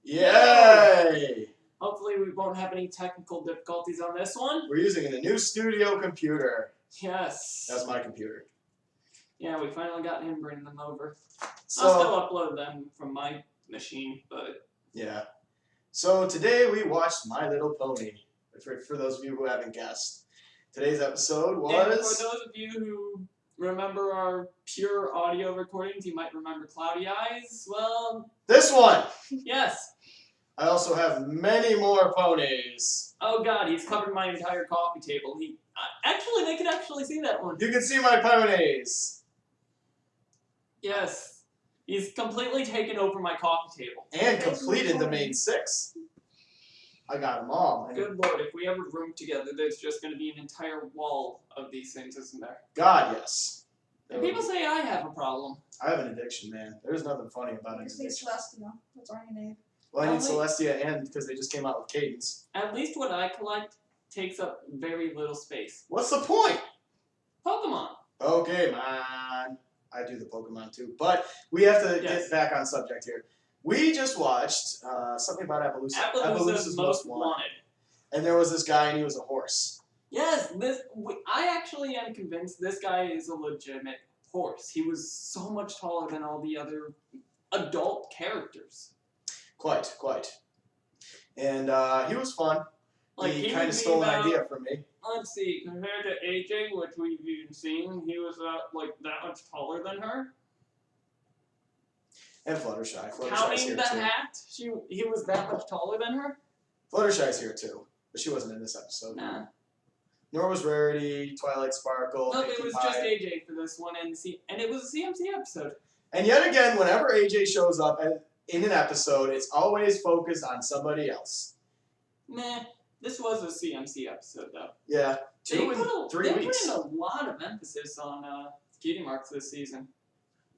Yay! Hopefully we won't have any technical difficulties on this one. We're using a new studio computer. Yes. That's my computer. Yeah, we finally got him bringing them over. So, I'll still upload them from my machine, but... Yeah. So today we watched My Little Pony, for those of you who haven't guessed. Today's episode was... And for those of you who remember our pure audio recordings, you might remember Cloudy Eyes. Well... This one! Yes. I also have many more ponies. Oh god, he's covered my entire coffee table. Actually, they could actually see that one. You can see my ponies. Yes. He's completely taken over my coffee table. And completed the main 6. I got them all. Good lord, if we ever room together, there's just going to be an entire wall of these things, isn't there? God, yes. And people say I have a problem. I have an addiction, man. There's nothing funny about an addiction. Celestia. That's all you need. Well, I need Celestia and because they just came out with Cadence. At least what I collect takes up very little space. What's the point? Pokemon. Pokemon. I do the Pokemon too. But we have to get back on subject here. We just watched something about Appleoosa. Appaloosa's Most Wanted. And there was this guy and he was a horse. Yes, I actually am convinced this guy is a legitimate horse. He was so much taller than all the other adult characters. Quite. And he was fun. Like, he kind of stole an idea from me. Let's see, compared to AJ, which we've even seen, he was like that much taller than her. And Fluttershy. Counting the hat, he was that much taller than her? Fluttershy's here too, but she wasn't in this episode. Nah. Nor was Rarity, Twilight Sparkle. No, it was just AJ for this one, and it was a CMC episode. And yet again, whenever AJ shows up in an episode, it's always focused on somebody else. Meh. This was a CMC episode, though. Yeah, 2 and 3 weeks. They put in a lot of emphasis on cutie marks this season.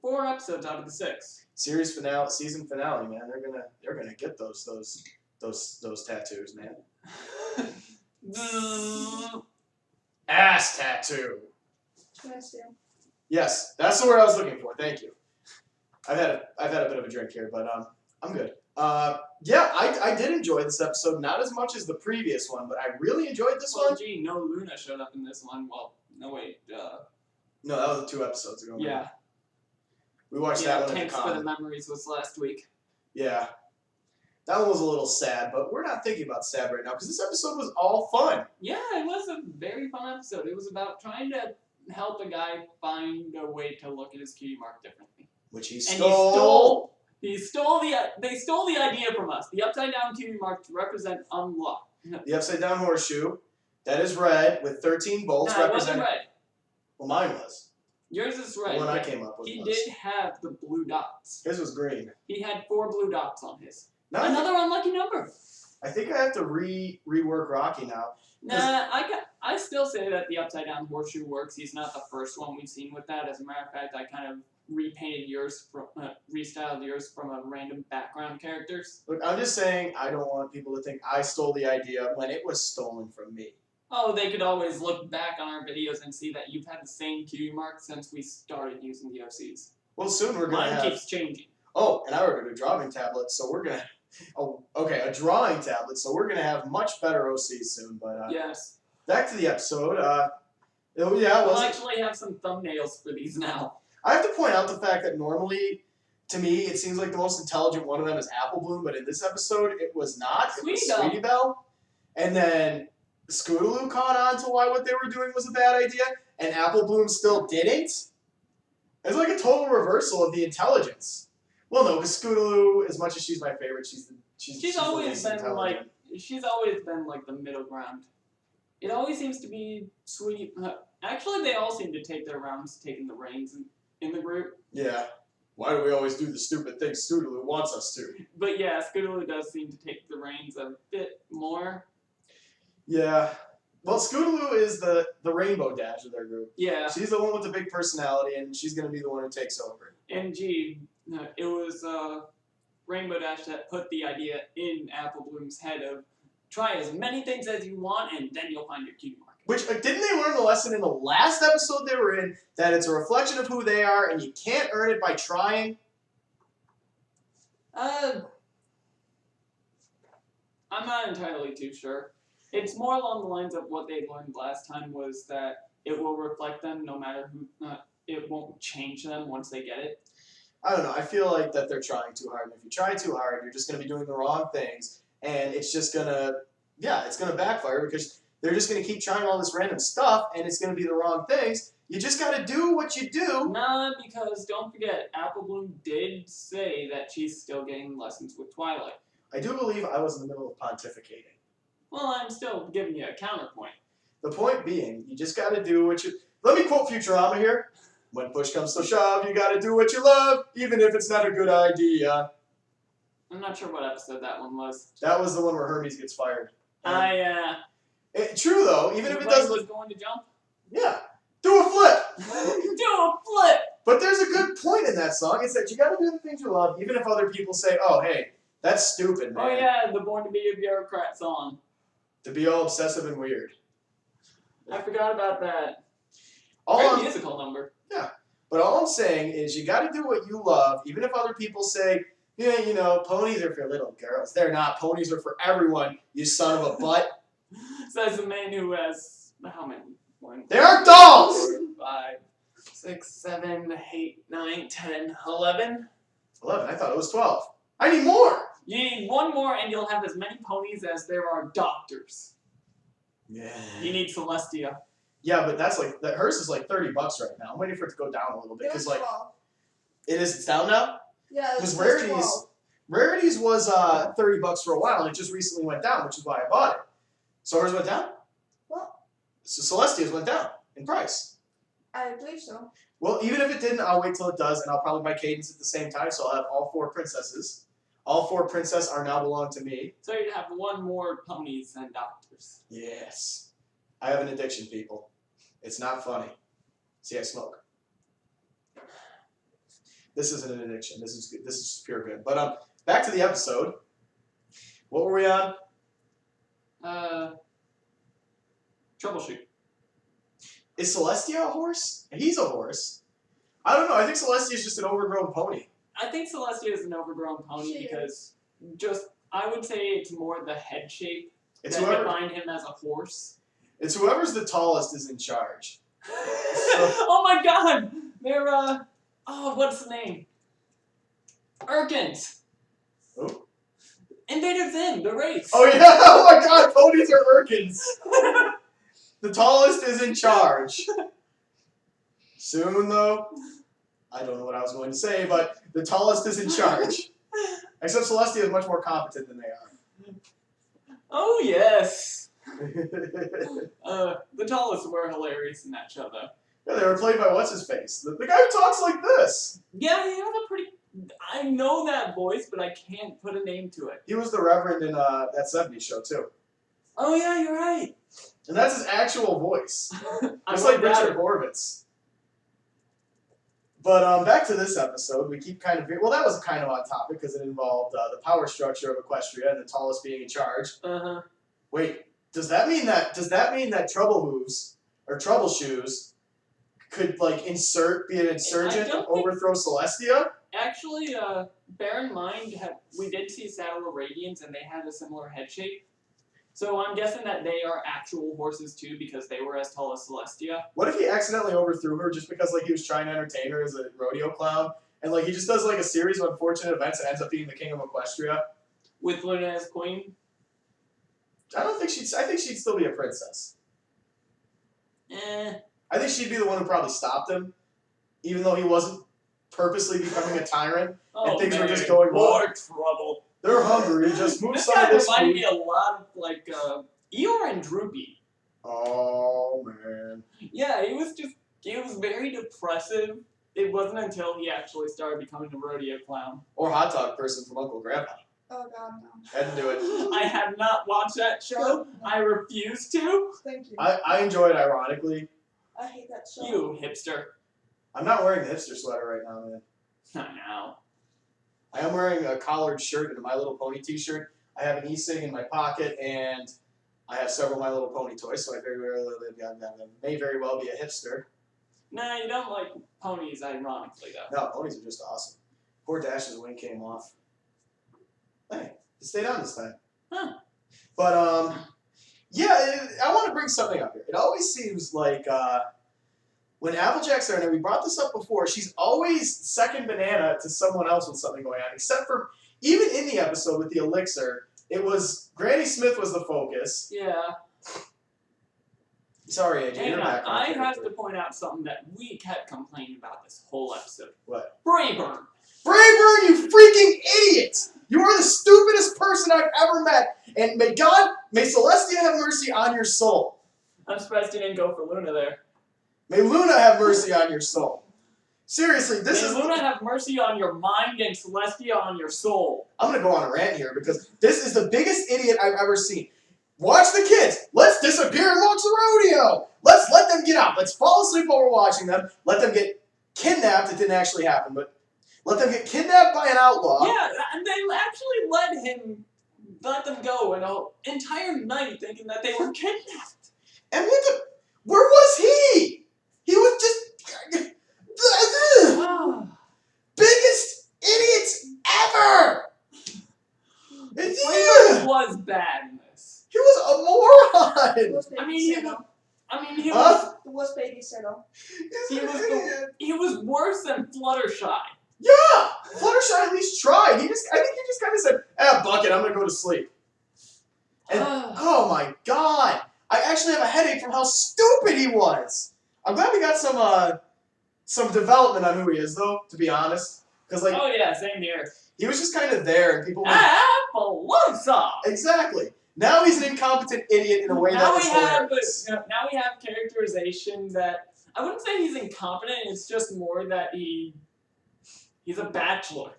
4 episodes out of the 6. Series finale, season finale, man. They're gonna get those tattoos, man. Ass tattoo. Yes, that's the word I was looking for. Thank you. I've had a bit of a drink here, but I'm good. Yeah, I did enjoy this episode, not as much as the previous one, but I really enjoyed this one. Gee, no Luna showed up in this one. Well, no wait. No, that was 2 episodes ago. Yeah. We watched that one at the Thanks for the Memories was last week. Yeah. That one was a little sad, but we're not thinking about sad right now because this episode was all fun. Yeah, it was a very fun episode. It was about trying to help a guy find a way to look at his cutie mark differently. Which he stole. They stole the idea from us. The upside down cutie mark to represent unluck. The upside down horseshoe, that is red with 13 bolts representing. It wasn't red. Well, mine was. Yours is red. The one I came up with He was. did have the blue dots. His was green. He had 4 blue dots on his. Now Another unlucky number. I think I have to rework Rocky now. Nah, I still say that the upside down horseshoe works. He's not the first one we've seen with that. As a matter of fact, I kind of restyled yours from a random background characters. Look, I'm just saying I don't want people to think I stole the idea when it was stolen from me. Oh, they could always look back on our videos and see that you've had the same cutie mark since we started using the OCs. Well, soon we're going to have... Mine keeps changing. Oh, and I ordered a drawing tablet, so we're going to... Oh, okay, a drawing tablet, so we're going to have much better OCs soon, but... Yes. Back to the episode. We'll actually have some thumbnails for these now. I have to point out the fact that normally, to me, it seems like the most intelligent one of them is Applebloom, but in this episode, it was not. It was Sweetie Belle. And then Scootaloo caught on to why what they were doing was a bad idea, and Applebloom still didn't. It's like a total reversal of the intelligence. Well, no, because Scootaloo, as much as she's my favorite, she's always been like the middle ground. It always seems to be Sweetie. Actually, they all seem to take their rounds taking the reins in the group. Yeah. Why do we always do the stupid things Scootaloo wants us to? But yeah, Scootaloo does seem to take the reins a bit more. Yeah. Well, Scootaloo is the Rainbow Dash of their group. Yeah. She's the one with the big personality, and she's going to be the one who takes over. And gee, it was Rainbow Dash that put the idea in Applebloom's head of try as many things as you want, and then you'll find your cutie mark. Which, didn't they learn the lesson in the last episode they were in, that it's a reflection of who they are, and you can't earn it by trying? I'm not entirely too sure. It's more along the lines of what they learned last time was that it will reflect them no matter who. It won't change them once they get it. I don't know. I feel like that they're trying too hard. And if you try too hard, you're just going to be doing the wrong things, and it's just gonna, it's gonna backfire because they're just gonna keep trying all this random stuff, and it's gonna be the wrong things. You just gotta do what you do. Nah, because don't forget, Applebloom did say that she's still getting lessons with Twilight. I do believe I was in the middle of pontificating. Well, I'm still giving you a counterpoint. The point being, you just gotta do what you. Let me quote Futurama here. When push comes to shove, you gotta do what you love, even if it's not a good idea. I'm not sure what episode that one was. That was the one where Hermes gets fired. True though, even if it doesn't. Was going to jump. Yeah, do a flip. Do a flip. But there's a good point in that song. It's that you gotta do the things you love, even if other people say, "Oh, hey, that's stupid, man." Oh yeah, the Born to Be a Bureaucrat song. To be all obsessive and weird. I forgot about that. Great musical number. Yeah, but all I'm saying is you gotta do what you love, even if other people say, "Yeah, you know, ponies are for little girls." They're not. Ponies are for everyone. You son of a butt. Says the man who has how many? 1, They aren't dolls! 4, 5, 6, 7, 8, 9, 10, 11. 11. I thought it was 12. I need more! You need one more and you'll have as many ponies as there are doctors. Yeah. You need Celestia. Yeah, but that's like, hers is like $30 right now. I'm waiting for it to go down a little bit. It was Because, like, 12. it's down now? Yeah, Because Rarities was $30 for a while, and it just recently went down, which is why I bought it. So hers went down? Well, So Celestia's went down in price. I believe so. Well, even if it didn't, I'll wait till it does, and I'll probably buy Cadence at the same time, so I'll have all 4 princesses. All 4 princesses are now belong to me. So you'd have one more ponies than doctors. Yes. I have an addiction, people. It's not funny. See, I smoke. This isn't an addiction. This is good. This is just pure good. But back to the episode. What were we on? Troubleshoot. Is Celestia a horse? He's a horse. I don't know. I think Celestia is just an overgrown pony. I think Celestia is an overgrown pony She because I would say it's more the head shape It's that whoever. defined him as a horse. It's whoever's the tallest is in charge. Oh my god! They're, what's the name? Urkins! Oh. Invader Zim, the race! Oh yeah! Oh my god! Ponies are Urkins. The tallest is in charge. Soon though, I don't know what I was going to say, but the tallest is in charge. Except Celestia is much more competent than they are. Oh yes! The tallest were hilarious in that show though. Yeah, they were played by what's-his-face? The guy who talks like this! Yeah, he has a pretty... I know that voice, but I can't put a name to it. He was the Reverend in that 70s show, too. Oh yeah, you're right. And that's his actual voice. I Just like wrote down- Richard Horvitz. But back to this episode, we keep kind of... Well, that was kind of on topic because it involved the power structure of Equestria and the tallest being in charge. Uh-huh. Wait, does that mean that Trouble Hooves, or Trouble Shoes, could, like, be an insurgent and overthrow Celestia? Actually, bear in mind, we did see Saddle of Radiance, and they had a similar head shape. So I'm guessing that they are actual horses, too, because they were as tall as Celestia. What if he accidentally overthrew her just because, like, he was trying to entertain her as a rodeo clown, and, like, he just does, like, a series of unfortunate events and ends up being the king of Equestria? With Luna as queen? I think she'd still be a princess. I think she'd be the one who probably stopped him, even though he wasn't purposely becoming a tyrant, and things were just going wrong. More trouble. They're hungry, just move This some guy of this reminded food. me a lot of, like, Eeyore and Droopy. Oh, man. Yeah, he was very depressive. It wasn't until he actually started becoming a rodeo clown. Or hot dog person from Uncle Grandpa. Oh god, no. Had to do it. I have not watched that show. I refuse to. Thank you. I enjoy it, ironically. I hate that show. You hipster. I'm not wearing the hipster sweater right now, man. Not now. I am wearing a collared shirt and a My Little Pony t-shirt. I have an e-cig in my pocket, and I have several My Little Pony toys, so I may very well be a hipster. Nah, you don't like ponies, ironically, though. No, ponies are just awesome. Poor Dash's wing came off. Hey, it stayed on this time. Huh. But yeah, I want to bring something up here. It always seems like when Applejack's there, and we brought this up before, she's always second banana to someone else with something going on. Except for even in the episode with the elixir, it was Granny Smith was the focus. Yeah. Sorry, AJ. Hang You're on, back. I have to point out something that we kept complaining about this whole episode. What? Brayburn. Brayburn, you freaking idiot! You are the stupidest person I've ever met, and may Celestia have mercy on your soul. I'm surprised you didn't go for Luna there. May Luna have mercy on your soul. Seriously, May Luna have mercy on your mind and Celestia on your soul. I'm gonna go on a rant here because this is the biggest idiot I've ever seen. Watch the kids. Let's disappear and watch the rodeo. Let's let them get out. Let's fall asleep while we're watching them. Let them get kidnapped. It didn't actually happen, but let them get kidnapped by an outlaw. Yeah, and they actually let them go an entire night thinking that they were kidnapped. And where was he? He was just biggest idiots ever. Brayburn was bad in this. He was a moron. He The worst babysitter. he was worse than Fluttershy. Yeah, Fluttershy at least tried. I think he just kind of said, "Bucket, I'm gonna go to sleep." And oh my god, I actually have a headache from how stupid he was. I'm glad we got some development on who he is, though. To be honest, because oh yeah, same here. he was just kind of there, and people. Appleoosa. Exactly. Now he's an incompetent idiot in a way that is hilarious. Now we have characterization that I wouldn't say he's incompetent. It's just more that he's a bachelor.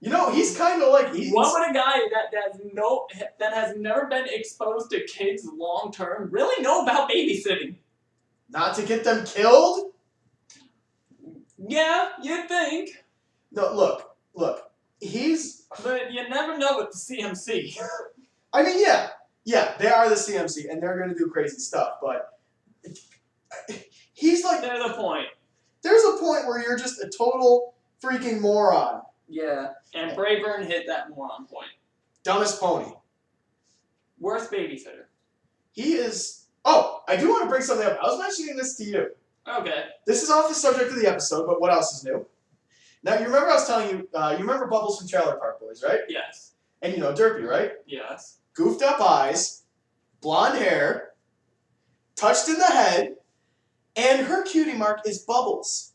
You know, he's kind of like What would a guy that has never been exposed to kids long term really know about babysitting? Not to get them killed? Yeah, you'd think. No, look. But you never know with the CMC. I mean, yeah, they are the CMC, and they're going to do crazy stuff, but he's like... There's a point. There's a point where you're just a total freaking moron. Yeah, and Brayburn hit that moron point. Dumbest pony. Worst babysitter. He is... Oh, I do want to bring something up. I was mentioning this to you. Okay. This is off the subject of the episode, but what else is new? Now, you remember I was telling you, you remember Bubbles from Trailer Park Boys, right? Yes. And you know Derpy, right? Yes. Goofed up eyes, blonde hair, touched in the head, and her cutie mark is Bubbles.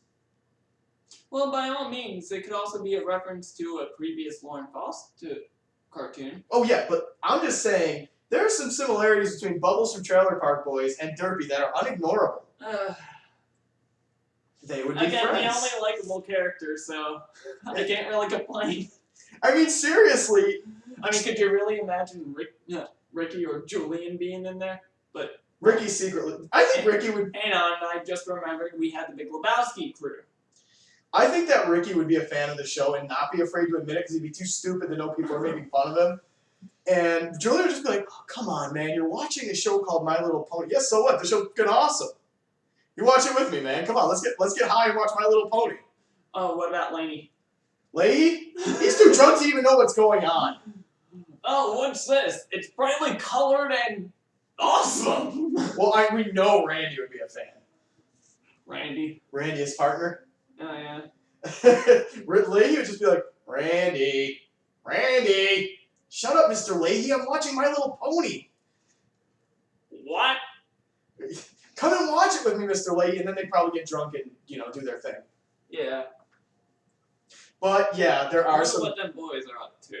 Well, by all means, it could also be a reference to a previous Lauren Faust cartoon. Oh yeah, but I'm just saying, there are some similarities between Bubbles from Trailer Park Boys and Derpy that are unignorable. They would be Again, friends. the only likable character, so I can't really complain. I mean, seriously. I mean, could you really imagine Ricky or Julian being in there? But Ricky secretly. I think Ricky would. hang on, I just remembered we had the Big Lebowski crew. I think that Ricky would be a fan of the show and not be afraid to admit it because he'd be too stupid to know people are making fun of him. And Julian would just be like, oh, come on, man, you're watching a show called My Little Pony. Yes, so what? The show's good awesome. You watch it with me, man. Come on, let's get high and watch My Little Pony. Oh, what about Laney? Leahy? He's too drunk to even know what's going on. Oh, what's this? It's brightly colored and awesome! Well, we know Randy would be a fan. Randy, his partner. oh yeah. Leahy would just be like, Randy, shut up, Mr. Leahy. I'm watching My Little Pony. What? Come and watch it with me, Mr. Leahy, and then they'd probably get drunk and, do their thing. Yeah. But, yeah, there I are wonder some... what them boys are up to.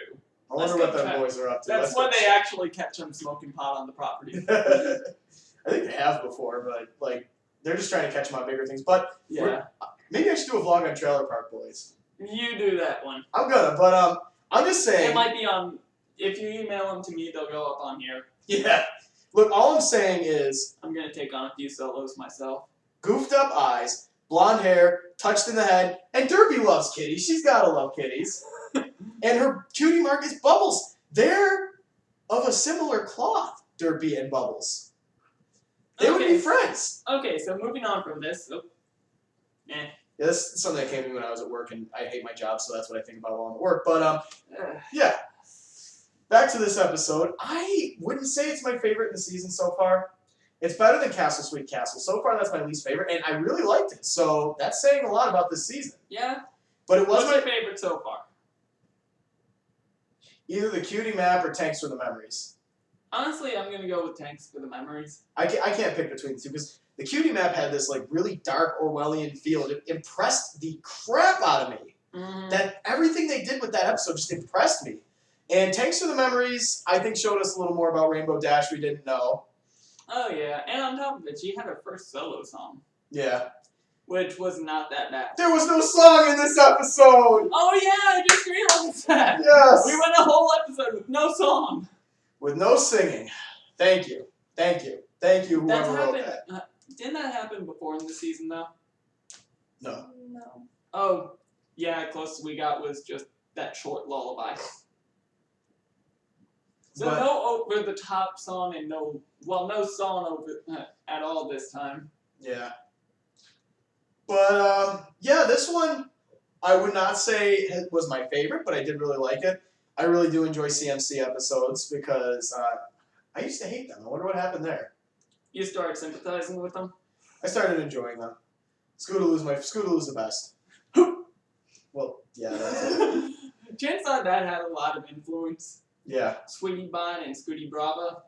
I wonder what them boys are up to. That's when they actually catch them smoking pot on the property. I think they have before, but, they're just trying to catch them on bigger things. But, Yeah. maybe I should do a vlog on Trailer Park Boys. You do that one. I'm gonna, but, I'm just saying... It might be on... If you email them to me, they'll go up on here. Yeah. Look, all I'm saying is... I'm gonna take on a few solos myself. Goofed up eyes, blonde hair, touched in the head, and Derpy loves kitties. She's gotta love kitties. And her cutie mark is Bubbles. They're of a similar cloth, Derpy and Bubbles. They would be friends. Okay, so moving on from this. Yeah, this is something that came to me when I was at work, and I hate my job, so that's what I think about while I'm at work. But, yeah. back to this episode. I wouldn't say it's my favorite in the season so far. It's better than Castle Sweet Castle. So far, that's my least favorite, and I really liked it. So that's saying a lot about this season. Yeah. But it was What's your favorite so far? either the cutie map or Tanks for the Memories. Honestly, I'm gonna go with Tanks for the Memories. I can't pick between the two because the cutie map had this like really dark Orwellian feel. It impressed the crap out of me. Mm. That everything they did with that episode just impressed me. And Tanks for the Memories, I think, showed us a little more about Rainbow Dash we didn't know. Oh yeah, and on top of it, she had her first solo song, Yeah. which was not that bad. There was no song in this episode! Oh yeah, I just realized that. Yes! We went a whole episode with no song. With no singing. Thank you. Thank you. Thank you, That's whoever wrote happened. that. Didn't that happen before in the season though? No. No. Oh, yeah, closest we got was just that short lullaby. So But- no over-the-top song and no song over at all this time. Yeah. But, yeah, this one, I would not say it was my favorite, but I did really like it. I really do enjoy CMC episodes because I used to hate them. I wonder what happened there. You started sympathizing with them? I started enjoying them. Scootaloo's the best. Well, yeah, that's it. Chance thought that had a lot of influence. Yeah. Sweetie Bot and Scooty Brava.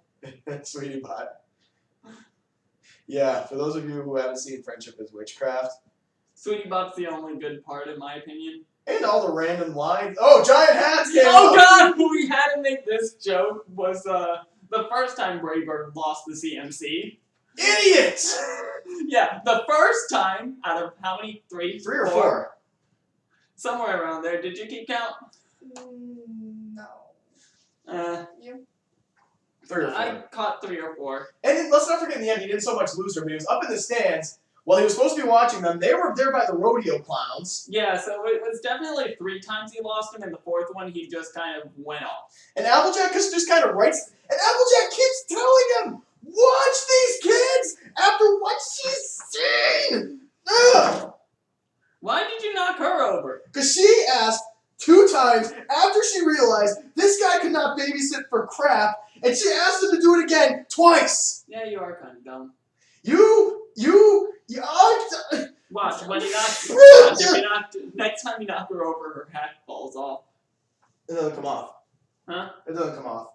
Sweetie Bot. Yeah, for those of you who haven't seen Friendship is Witchcraft, Sweetie Bot's the only good part in my opinion. and all the random lines. Oh, Giant Hats came Oh up! god, we had to make this joke was the first time Braybird lost the CMC. Idiot! Yeah, the first time out of how many? Three? 3 or 4. Somewhere around there. Did you keep count? No. You? 3 or 4. I caught 3 or 4. And then, let's not forget in the end, he didn't so much lose her, but he was up in the stands while he was supposed to be watching them. They were there by the rodeo clowns. Yeah, so it was definitely 3 times he lost him, and the 4th one he just kind of went off. And Applejack just kind of writes, and Applejack keeps telling him, watch these kids after what she's seen! Ugh! Why did you knock her over? Because she asked 2 times after she realized this guy could not babysit for crap, and she asked him to do it again twice. Yeah, you are kind of dumb. You Watch, when you next time you knock her over, her hat falls off. It doesn't come off. Huh? It doesn't come off.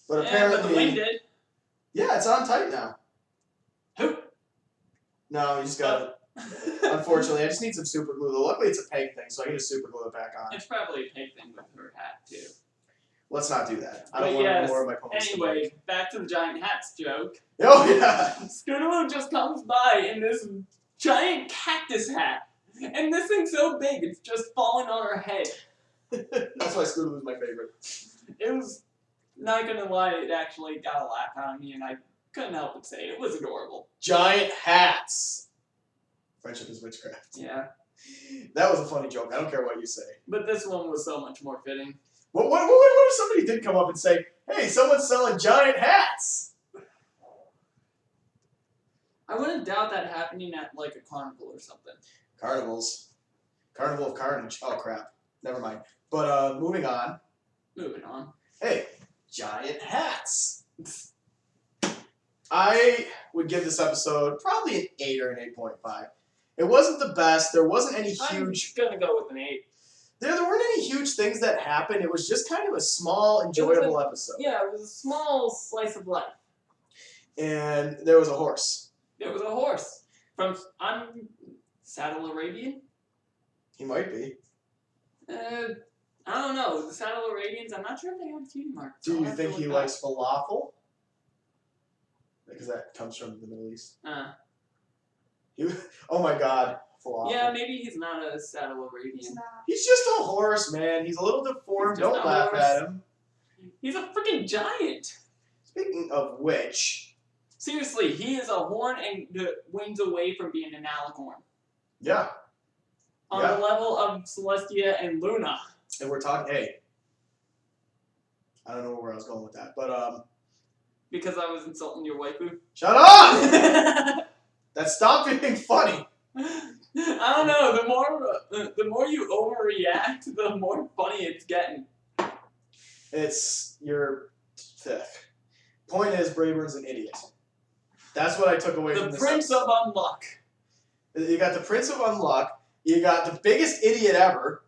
But Yeah, apparently, but the wind did. yeah, it's on tight now. Who? No, you just got it. Unfortunately, I just need some super glue. Though luckily, it's a peg thing, so I can just super glue it back on. It's probably a pig thing with her hat, too. Let's not do that. I But don't want yes, more of my poems. Anyway, back to the giant hats joke. Oh yeah. Scootaloo just comes by in this giant cactus hat. And this thing's so big, it's just falling on her head. That's why Scootaloo is my favorite. It was, not gonna lie, it actually got a laugh out of me, and I couldn't help but say it. It was adorable. Giant hats. Friendship is Witchcraft. Yeah. That was a funny joke. I don't care what you say. But this one was so much more fitting. What if somebody did come up and say, hey, someone's selling giant hats? I wouldn't doubt that happening at, like, a carnival or something. Carnivals. Carnival of Carnage. Oh, crap. Never mind. But, moving on. Moving on. Hey, giant hats. I would give this episode probably an 8 or an 8.5. It wasn't the best. There wasn't any huge... I'm gonna go with an 8. There weren't any huge things that happened. It was just kind of a small, enjoyable episode. Yeah, it was a small slice of life. And there was a horse. There was a horse. I'm Saddle Arabian? He might be. I don't know. The Saddle Arabians, I'm not sure if they have cutie marks. Do I'll you have to think he look likes falafel? Because that comes from the Middle East. back. Oh my god, falafel. Yeah, maybe he's not a Saddle Arabian. It's not. He's just a horse, man. He's a little deformed. He's just Don't a laugh horse. at him. He's a freaking giant. Speaking of which, Seriously, he is a horn and the wings away from being an alicorn. yeah, On Yeah. the level of Celestia and Luna. and we're talking. Hey, I don't know where I was going with that, but Because I was insulting your waifu. shut up! That stopped being funny. I don't know. The more you overreact, the more funny it's getting. It's your point is Brayburn's an idiot. That's what I took away from The this Prince episode. of Unluck. You got the Prince of Unluck. You got the biggest idiot ever.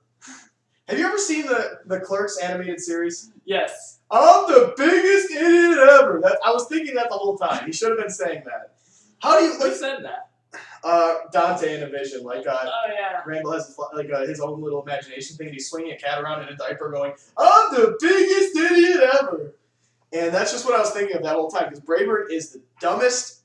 Have you ever seen the Clerks animated series? Yes. I'm the biggest idiot ever. I was thinking that the whole time. He should have been saying that. How do you? Who said that? Dante in a vision, like Oh yeah. Randall has his own little imagination thing. And he's swinging a cat around in a diaper, going, "I'm the biggest idiot ever," and that's just what I was thinking of that whole time. Because Brayburn is the dumbest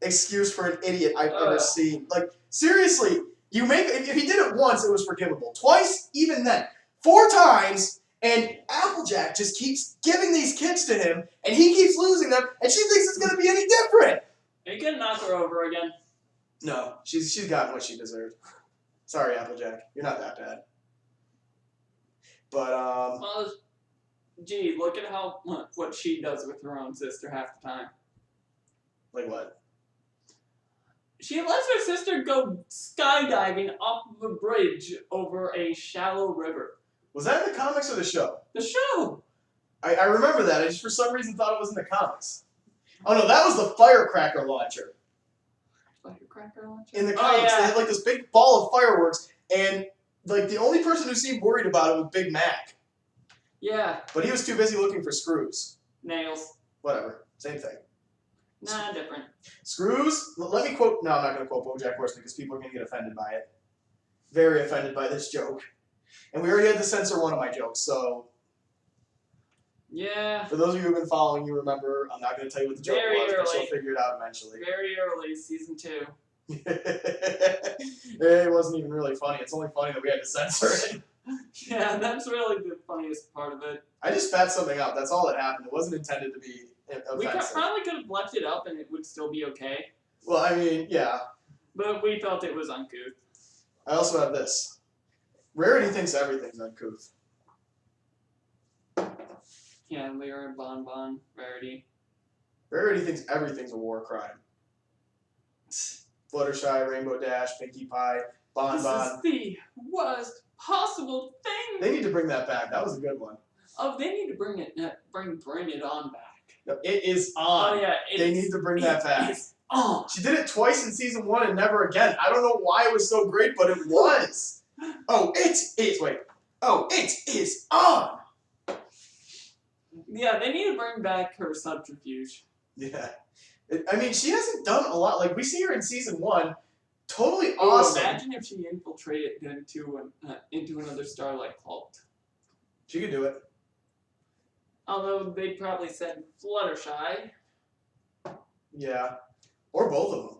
excuse for an idiot I've ever seen. Like seriously, if he did it once, it was forgivable. Twice, even then, 4 times, and Applejack just keeps giving these kicks to him, and he keeps losing them, and she thinks it's gonna be any different. Are you gonna knock her over again? No, she's gotten what she deserved. Sorry, Applejack, you're not that bad. But Well, gee, look at what she does with her own sister half the time. like what? She lets her sister go skydiving off of a bridge over a shallow river. Was that in the comics or the show? The show. I remember that. I just for some reason thought it was in the comics. Oh no, that was the firecracker launcher. Firecracker launcher? In the comics, they had like this big ball of fireworks, and like the only person who seemed worried about it was Big Mac. Yeah. But he was too busy looking for screws. Nails. Whatever, same thing. Nah, different. Screws. Let me quote. No, I'm not going to quote BoJack Horseman because people are going to get offended by it. Very offended by this joke, and we already had to censor one of my jokes. So yeah. for those of you who've been following, you remember. I'm not going to tell you what the joke was, but you'll figure it out eventually. Very early, season 2. It wasn't even really funny. It's only funny that we had to censor it. Yeah, that's really the funniest part of it. I just spat something out. That's all that happened. It wasn't intended to be offensive. We probably could have left it up and it would still be okay. Well, I mean, yeah. But we felt it was uncouth. I also have this. Rarity thinks everything's uncouth. Yeah, Lyra, Bon, Rarity. Rarity thinks everything's a war crime. Fluttershy, Rainbow Dash, Pinkie Pie, Bon. This is the worst possible thing. They need to bring that back. That was a good one. Oh, they need to bring it on back. No, it is on. Oh yeah, They need to bring that back. It's on. She did it twice in season 1 and never again. I don't know why it was so great, but it was. Oh, it is. Wait. Oh, it is on. Yeah, they need to bring back her subterfuge. Yeah. I mean, she hasn't done a lot. Like, we see her in season 1. Totally awesome. Imagine if she infiltrated into another Starlight cult. She could do it. Although they probably said Fluttershy. Yeah. Or both of them.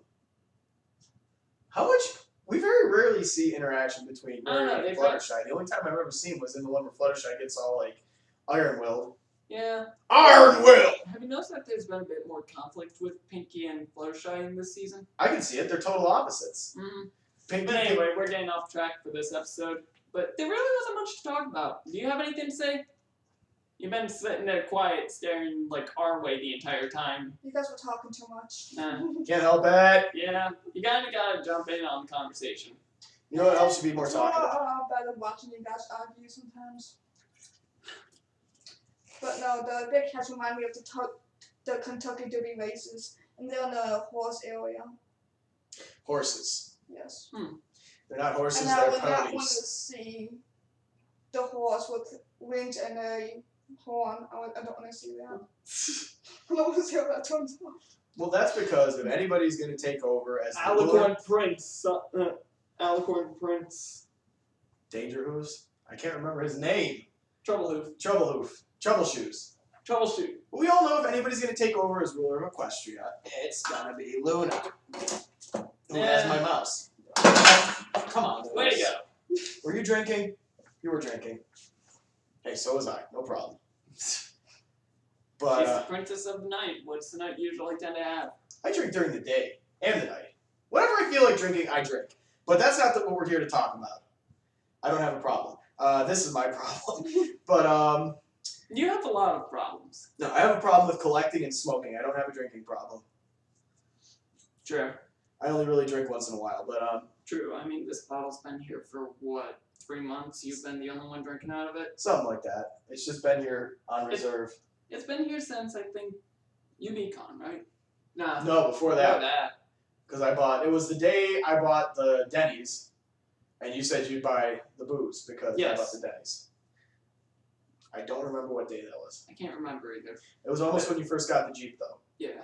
How much... We very rarely see interaction between Rarity and Fluttershy. The only time I've ever seen was in the one where Fluttershy gets all, like, iron-willed. Yeah. Iron-willed! Have you noticed that there's been a bit more conflict with Pinkie and Fluttershy in this season? I can see it. They're total opposites. Mm-hmm. Pinkie, But anyway, we're getting off track for this episode. But there really wasn't much to talk about. Do you have anything to say? You've been sitting there quiet, staring, like, our way the entire time. You guys were talking too much. Can't help it. Yeah, you kinda gotta jump in on the conversation. You know what helps you be more talkative? I'm better watching you guys argue sometimes. But no, the big cats remind me of the Kentucky Derby races, and they're in the horse area. Horses. Yes. They're not horses, And I they're would not want to ponies. see the horse with wings and a horn. I don't want to see that. I don't want to see how that turns out. Well, that's because if anybody's going to take over as the ruler... Alicorn Prince. Danger Hooves? I can't remember his name. Troublehoof. Troubleshoes. Troubleshoot. We all know if anybody's going to take over as ruler of Equestria, it's going to be Luna. Who has my mouse? Come on, Lewis. Way to go. Were you drinking? You were drinking. Hey, so was I. No problem. But She's the princess of the night. What's the night usually tend to have? I drink during the day and the night. Whenever I feel like drinking, I drink. But that's not what we're here to talk about. I don't have a problem. This is my problem. But, You have a lot of problems. no, I have a problem with collecting and smoking. I don't have a drinking problem. True. I only really drink once in a while, but, True. I mean, this bottle's been here for, what, 3 months, you've been the only one drinking out of it. Something like that. It's just been here on reserve. It's been here since, I think, UniCon, right? Nah. No, before that. Because it was the day I bought the Denny's, and you said you'd buy the booze because I bought the Denny's. I don't remember what day that was. I can't remember either. It was almost when you first got the Jeep, though. Yeah.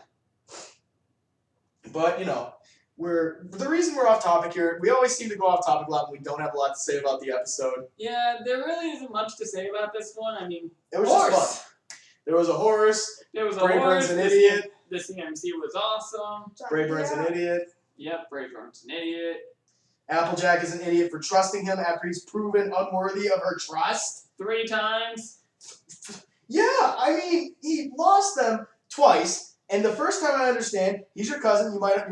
But, the reason we're off topic here, we always seem to go off topic a lot when we don't have a lot to say about the episode. Yeah, there really isn't much to say about this one. I mean, it was just fun. There was a horse. There was a Brayburn's horse. An idiot. The CMC was awesome. Brayburn's an idiot. Yep, Brayburn's an idiot. Applejack is an idiot for trusting him after he's proven unworthy of her trust. 3 times. Yeah, I mean, he lost them twice, and the first time I understand, he's your cousin, you might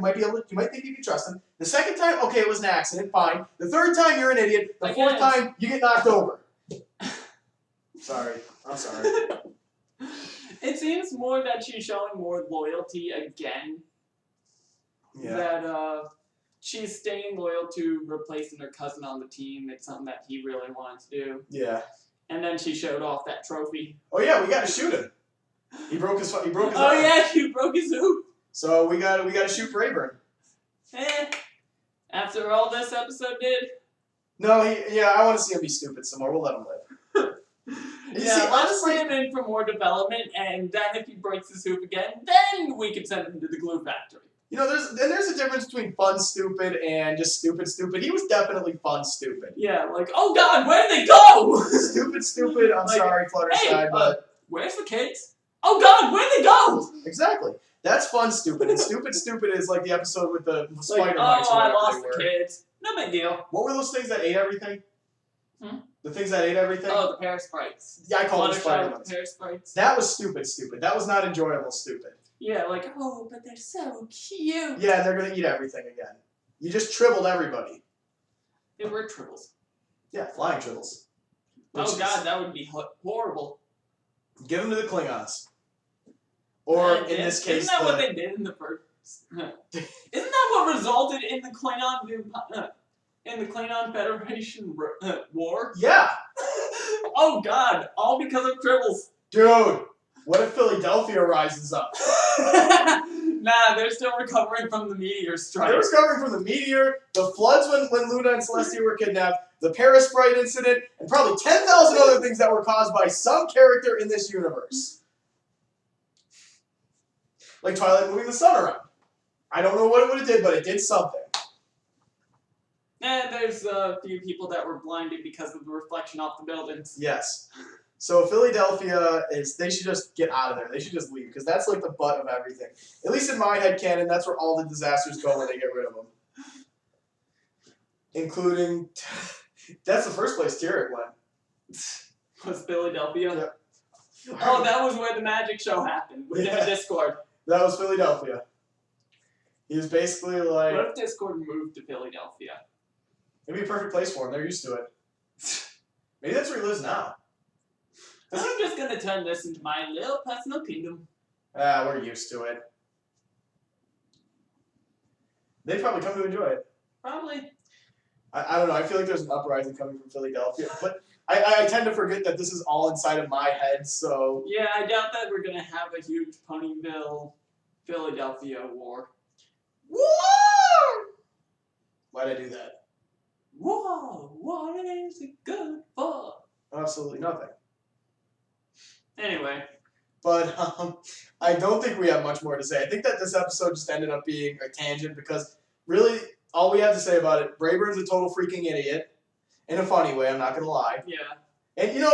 think you can trust him. The second time, okay, it was an accident, fine. The third time, you're an idiot. The fourth time, you get knocked over. Sorry, I'm sorry. It seems more that she's showing more loyalty again. Yeah. That she's staying loyal to replacing her cousin on the team. It's something that he really wanted to do. Yeah. And then she showed off that trophy. Oh yeah, we gotta shoot him. He broke his arm. Oh yeah, she broke his hoop. So we gotta shoot Brayburn. After all this episode did. No, I want to see him be stupid some more. We'll let him live. Let's bring him in for more development, and then if he breaks his hoop again, then we can send him to the glue factory. There's a difference between fun stupid and just stupid. He was definitely fun stupid. Yeah, like, oh god, where did they go? Stupid. I'm sorry, Fluttershy, but where's the kids? Oh god, where did they go? Exactly. That's fun stupid, and stupid is like the episode with the spider mites. Oh, I lost the kids. No big deal. What were those things that ate everything? The things that ate everything? Oh, the parasprites. Yeah, I call them spider mites. Parasprites. That was stupid. That was not enjoyable stupid. Yeah, like, oh, but they're so cute. Yeah, and they're gonna eat everything again. You just tribbled everybody. They were tribbles. Yeah, flying tribbles. Oh god, that would be horrible. Give them to the Klingons. Or in this case, isn't that what they did in the first? Isn't that what resulted in the Klingon Federation war? Yeah. Oh god, all because of tribbles. Dude, what if Philadelphia rises up? Nah, they're still recovering from the meteor strike. They're recovering from the meteor, the floods when Luna and Celestia were kidnapped, the Parasprite incident, and probably 10,000 other things that were caused by some character in this universe. Like Twilight moving the sun around. I don't know what it would have did, but it did something. And there's a few people that were blinded because of the reflection off the buildings. Yes. So Philadelphia they should just get out of there. They should just leave, because that's like the butt of everything. At least in my headcanon, that's where all the disasters go when they get rid of them. Including, that's the first place Tyrek went. Was Philadelphia? Yep. Oh, that was where the magic show happened, within the Discord. That was Philadelphia. He was basically like... What if Discord moved to Philadelphia? It'd be a perfect place for him. They're used to it. Maybe that's where he lives now. I'm just gonna turn this into my little personal kingdom. We're used to it. They'd probably come to enjoy it. Probably. I don't know. I feel like there's an uprising coming from Philadelphia. But I tend to forget that this is all inside of my head, so... Yeah, I doubt that we're gonna have a huge Ponyville, Philadelphia war. War! Why'd I do that? War! What is it good for? Absolutely nothing. Anyway. But I don't think we have much more to say. I think that this episode just ended up being a tangent because really all we have to say about it, Brayburn's a total freaking idiot. In a funny way, I'm not going to lie. Yeah. And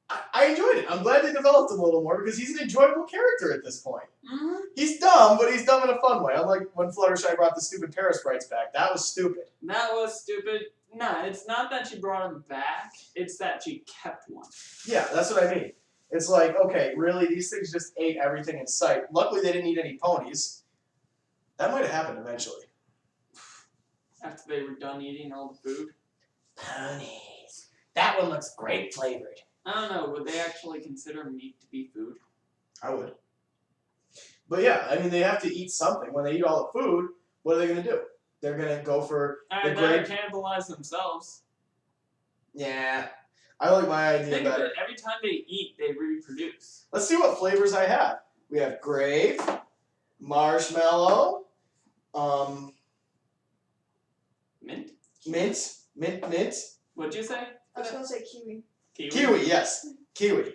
I enjoyed it. I'm glad they developed him a little more because he's an enjoyable character at this point. Mm-hmm. He's dumb, but he's dumb in a fun way. Unlike when Fluttershy brought the stupid Parasprites back. That was stupid. That was stupid. Nah, it's not that she brought him back. It's that she kept one. Yeah, that's what I mean. It's like, okay, really, these things just ate everything in sight. Luckily, they didn't eat any ponies. That might have happened eventually. After they were done eating all the food. Ponies. That one looks grape flavored. I don't know. Would they actually consider meat to be food? I would. But yeah, I mean, they have to eat something. When they eat all the food, what are they going to do? They're going to go for the they're grape. cannibalize themselves. Yeah. I like my idea Think of better. it. Every time they eat, they reproduce. Let's see what flavors I have. We have grape, marshmallow, Mint? mint. What'd you say? I was gonna say kiwi. Kiwi, yes. Kiwi.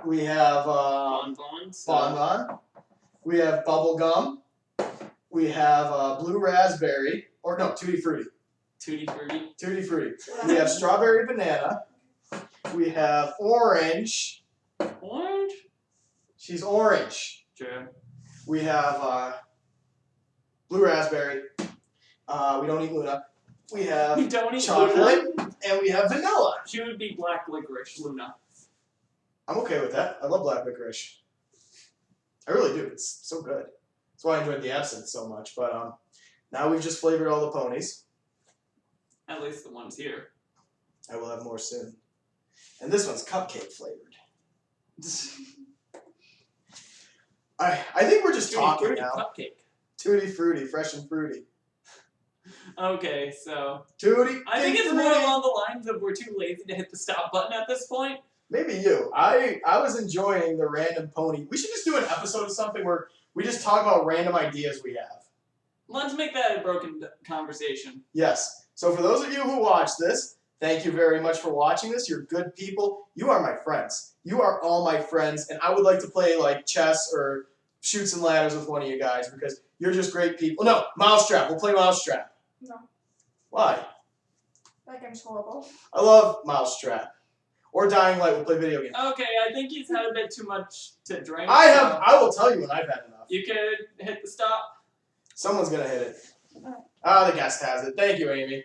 We have bonbon. We have bubble gum. We have blue raspberry. Or no, tutti frutti. Tutti frutti. Tutti frutti. We have strawberry banana. We have orange. Orange? She's orange. True. We have blue raspberry. We don't eat Luna. We have We don't eat chocolate. Luna. And we have vanilla. She would be black licorice, Luna. I'm okay with that. I love black licorice. I really do. It's so good. That's why I enjoyed the absinthe so much. But now we've just flavored all the ponies. At least the ones here. I will have more soon. And this one's cupcake flavored. I think we're just talking Tutti now. Cupcake. Tutti frutti, fresh and fruity. Okay, so Tutti. I think it's frutti. more along the lines of we're too lazy to hit the stop button at this point. Maybe you. I was enjoying the random pony. We should just do an episode of something where we just talk about random ideas we have. Let's make that a broken conversation. Yes. So for those of you who watch this, thank you very much for watching this. You're good people. You are my friends. You are all my friends, and I would like to play like chess or shoots and ladders with one of you guys because you're just great people. No, Mousetrap. We'll play Mousetrap. No, Why? that game's horrible. I love Mousetrap. Or Dying Light. We'll play video games. Okay, I think he's had a bit too much to drink. I will tell you when I've had enough. You could hit the stop. Someone's gonna hit it. The guest has it. Thank you, Amy.